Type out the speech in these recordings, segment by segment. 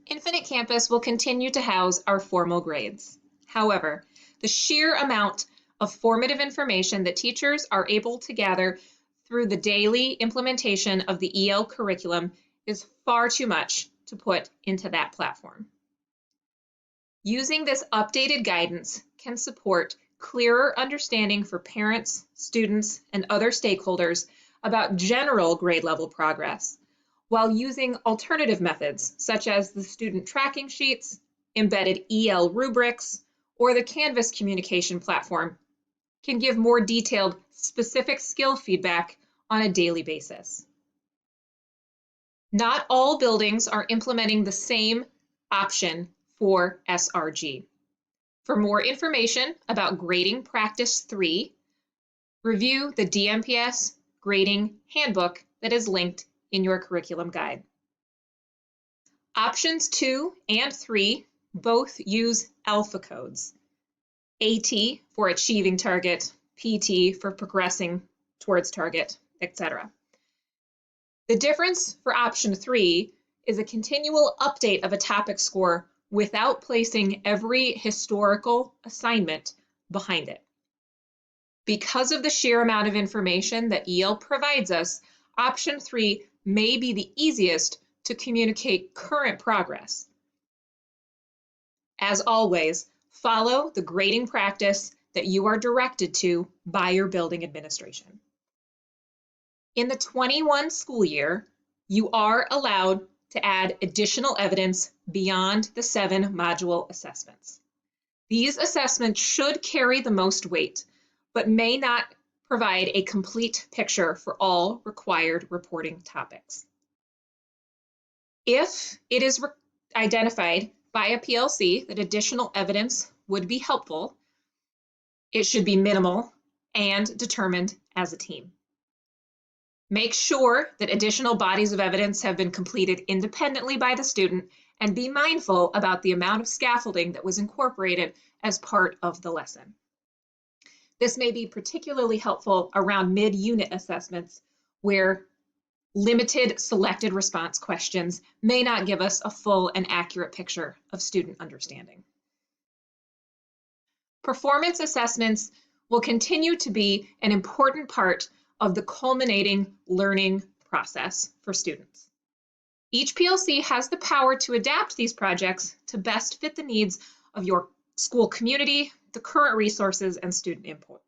Infinite Campus will continue to house our formal grades. However, the sheer amount of formative information that teachers are able to gather through the daily implementation of the EL curriculum is far too much to put into that platform. Using this updated guidance can support clearer understanding for parents, students, and other stakeholders about general grade level progress, while using alternative methods such as the student tracking sheets, embedded EL rubrics, or the Canvas communication platform can give more detailed, specific skill feedback on a daily basis. Not all buildings are implementing the same option for SRG. For more information about Grading Practice 3, review the DMPS Grading Handbook that is linked in your curriculum guide. Options 2 and 3 both use alpha codes. AT for achieving target, PT for progressing towards target, etc. The difference for option 3 is a continual update of a topic score without placing every historical assignment behind it. Because of the sheer amount of information that EL provides us, option 3 may be the easiest to communicate current progress. As always, follow the grading practice that you are directed to by your building administration. In the 21 school year, you are allowed to add additional evidence beyond the 7 module assessments. These assessments should carry the most weight, but may not provide a complete picture for all required reporting topics. If it is identified by a PLC that additional evidence would be helpful, it should be minimal and determined as a team. Make sure that additional bodies of evidence have been completed independently by the student, and be mindful about the amount of scaffolding that was incorporated as part of the lesson. This may be particularly helpful around mid-unit assessments where limited selected response questions may not give us a full and accurate picture of student understanding. Performance assessments will continue to be an important part of the culminating learning process for students. Each PLC has the power to adapt these projects to best fit the needs of your school community, the current resources, and student input.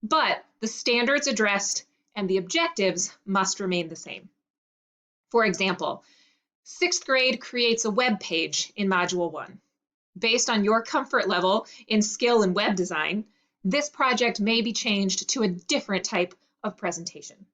But the standards addressed and the objectives must remain the same. For example, 6th grade creates a web page in Module 1. Based on your comfort level in skill in web design, this project may be changed to a different type of presentation.